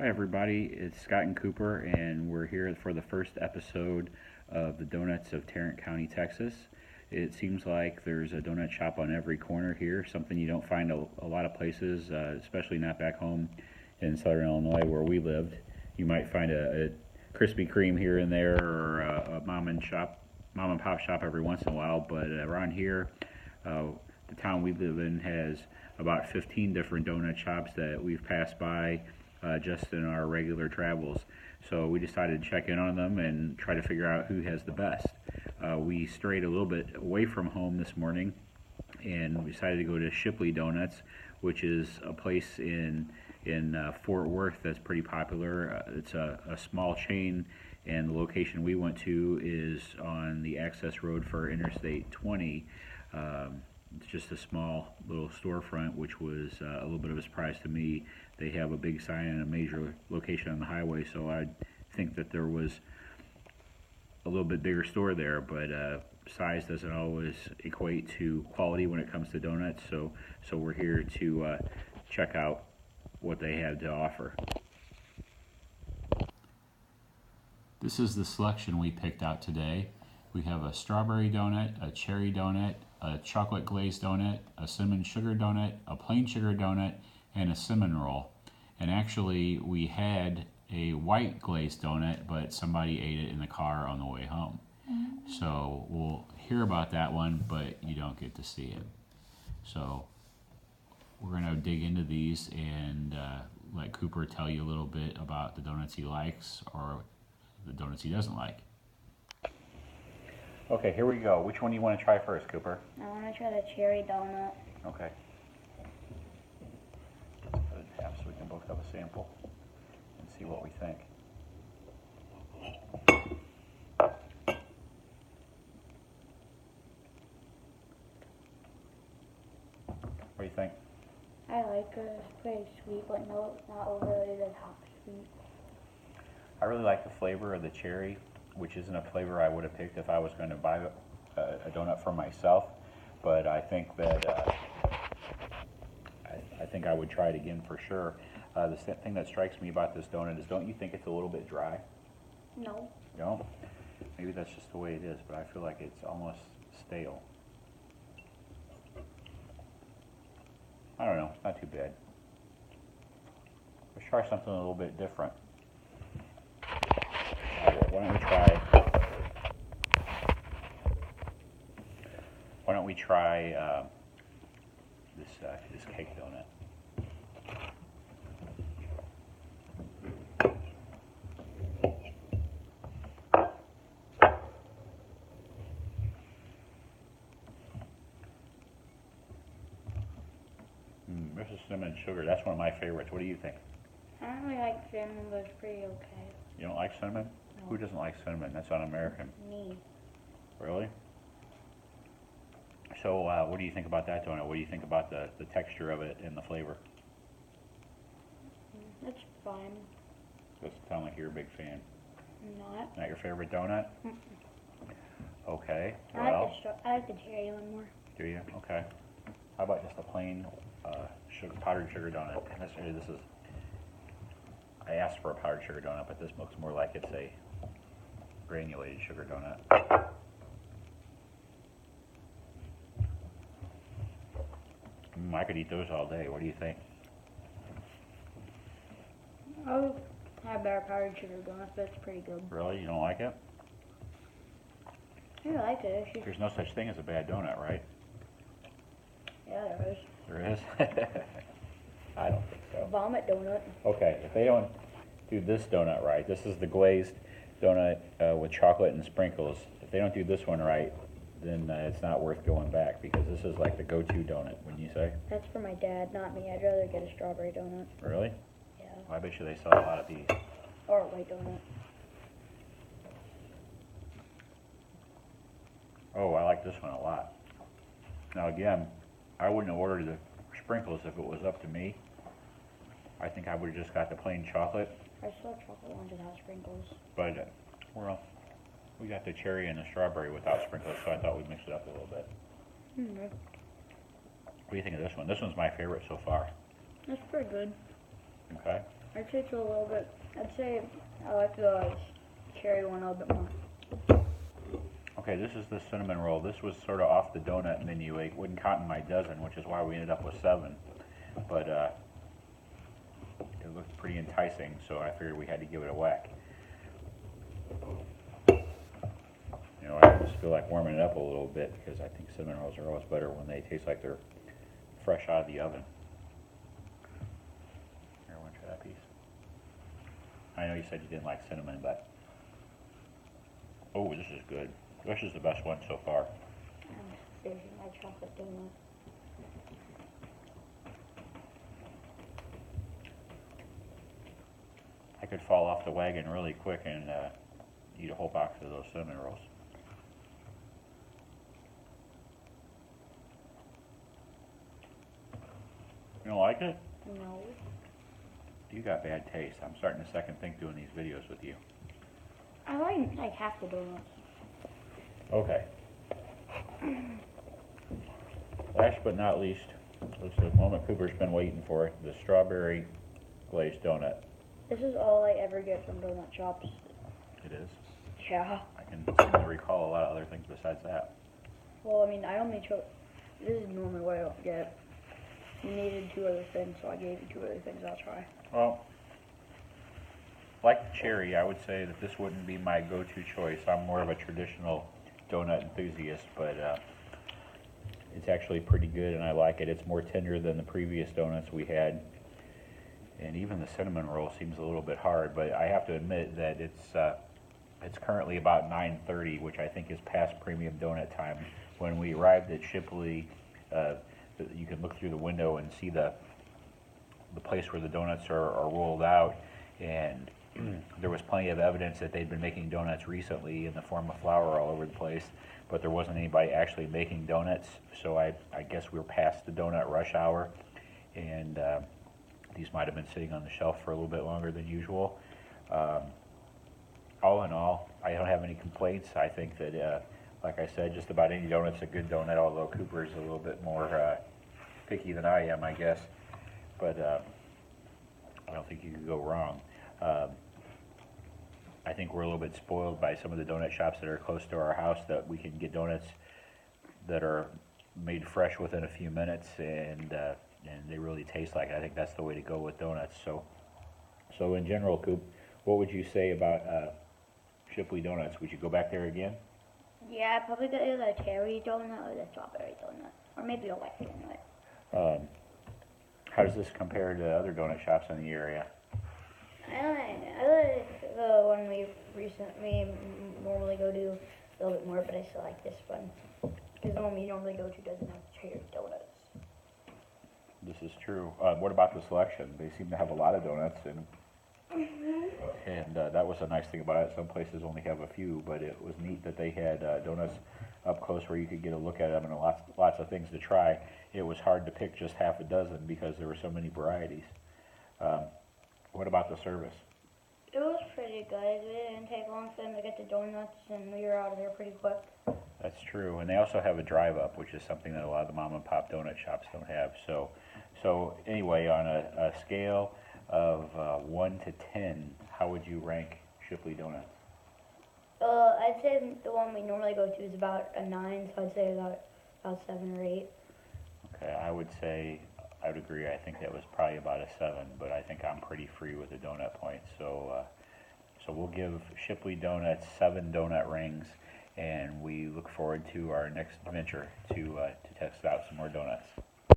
Hi everybody, it's Scott and Cooper, and we're here for the first episode of the Donuts of Tarrant County, Texas. It seems like there's a donut shop on every corner here, something you don't find a lot of places, especially not back home in southern Illinois where we lived. You might find a Krispy Kreme here and there, or a mom and pop shop every once in a while, but around here, the town we live in has about 15 different donut shops that we've passed by just in our regular travels. So we decided to check in on them and try to figure out who has the best. We strayed a little bit away from home this morning and we decided to go to Shipley Donuts, which is a place in Fort Worth that's pretty popular. It's a small chain, and the location we went to is on the access road for Interstate 20. It's just a small little storefront, which was a little bit of a surprise to me. They have a big sign and a major location on the highway, so I think that there was a little bit bigger store there, but size doesn't always equate to quality when it comes to donuts, so we're here to check out what they have to offer. This is the selection we picked out today. We have a strawberry donut, a cherry donut, a chocolate glazed donut, a cinnamon sugar donut, a plain sugar donut, and a cinnamon roll. And actually, we had a white glazed donut, but somebody ate it in the car on the way home. So we'll hear about that one, but you don't get to see it. So we're going to dig into these and let Cooper tell you a little bit about the donuts he likes or the donuts he doesn't like. Okay, here we go. Which one do you want to try first, Cooper? I want to try the cherry donut. Okay. Put it in half so we can both have a sample and see what we think. What do you think? I like it. It's pretty sweet, but no, not overly the top sweet. I really like the flavor of the cherry, which isn't a flavor I would have picked if I was going to buy a donut for myself, but I think that I think I would try it again for sure. The thing that strikes me about this donut is, don't you think it's a little bit dry? No. You know? Maybe that's just the way it is, but I feel like it's almost stale. I don't know, not too bad. Let's try something a little bit different. Why don't we try this cake donut? This is cinnamon sugar. That's one of my favorites. What do you think? I don't really like cinnamon, but it's pretty okay. You don't like cinnamon? No. Who doesn't like cinnamon? That's un-American. Me. Really? So what do you think about that donut? What do you think about the texture of it and the flavor? It's fine. Doesn't sound like you're a big fan. Not. Not your favorite donut? Okay. I Well, like the cherry one more. do you? Okay. How about just a plain powdered sugar donut? I asked for a powdered sugar donut, but this looks more like it's a granulated sugar donut. I could eat those all day. What do you think? I have better powdered sugar donuts, but it's pretty good. Really? You don't like it? I like it. It's just, There's no such thing as a bad donut, right? yeah, there is. There is? I don't think so. Vomit donut. Okay, if they don't do this donut right, this is the glazed donut with chocolate and sprinkles. If they don't do this one right, then it's not worth going back, because this is like the go-to donut, wouldn't you say? That's for my dad, not me. I'd rather get a strawberry donut. Really? Yeah. Well, I bet you they sell a lot of these. Or a white donut. Oh, I like this one a lot. Now again, I wouldn't have ordered the sprinkles if it was up to me. I think I would have just got the plain chocolate. I still have chocolate ones without sprinkles. But well, we got the cherry and the strawberry without sprinkles, so I thought we'd mix it up a little bit. Mm-hmm. What do you think of this one? This one's my favorite so far. That's pretty good. Okay. I I'd say it's a little bit. I'd say I like the cherry one a little bit more. Okay, this is the cinnamon roll. This was sort of off the donut menu. It wouldn't count in my dozen, which is why we ended up with 7. But it looked pretty enticing, so I figured we had to give it a whack. You know, I just feel like warming it up a little bit because I think cinnamon rolls are always better when they taste like they're fresh out of the oven. Here, want to try that piece? I know you said you didn't like cinnamon, but oh, this is good. This is the best one so far. I'm saving my chocolate donut. I could fall off the wagon really quick and eat a whole box of those cinnamon rolls. You don't like it? No. You got bad taste. I'm starting to second think doing these videos with you. I like half the donuts. Okay. Last but not least, it's the moment Cooper's been waiting for, the strawberry glazed donut. This is all I ever get from donut shops. It is. Yeah. I can seem to recall a lot of other things besides that. Well, I mean, I only chose. This is normally what I don't get. You needed 2 other things, so I gave you 2 other things I'll try. Well, like the cherry, I would say that this wouldn't be my go-to choice. I'm more of a traditional donut enthusiast, but it's actually pretty good and I like it. It's more tender than the previous donuts we had, and even the cinnamon roll seems a little bit hard, but I have to admit that it's currently about 9:30, which I think is past premium donut time. When we arrived at Shipley, you can look through the window and see the place where the donuts are rolled out, and there was plenty of evidence that they'd been making donuts recently in the form of flour all over the place, but there wasn't anybody actually making donuts, so I guess we were past the donut rush hour, and these might have been sitting on the shelf for a little bit longer than usual. All in all, I don't have any complaints. I think that, like I said, just about any donut's a good donut, although Cooper's a little bit more picky than I am, I guess, but I don't think you could go wrong. I think we're a little bit spoiled by some of the donut shops that are close to our house, that we can get donuts that are made fresh within a few minutes, and they really taste like it. I think that's the way to go with donuts. So in general, Coop, what would you say about Shipley Donuts? Would you go back there again? Yeah, I'd probably get either the cherry donut or the strawberry donut, or maybe a white donut. How does this compare to other donut shops in the area? I like the one we normally go to a little bit more, but I still like this one. Because the one we normally go to doesn't have cherry donuts. This is true. What about the selection? They seem to have a lot of donuts, and that was a nice thing about it. Some places only have a few, but it was neat that they had donuts up close where you could get a look at them and lots of things to try. It was hard to pick just half a dozen because there were so many varieties. What about the service? It was pretty good. It didn't take long for them to get the donuts, and we were out of there pretty quick. That's true, and they also have a drive-up, which is something that a lot of the mom-and-pop donut shops don't have. So anyway, on a scale of 1 to 10, how would you rank Shipley Donuts? I'd say the one we normally go to is about a 9, so I'd say about 7 or 8. Okay, I would agree. I think that was probably about a 7, but I think I'm pretty free with the donut points. So we'll give Shipley Donuts 7 donut rings, and we look forward to our next venture to test out some more donuts.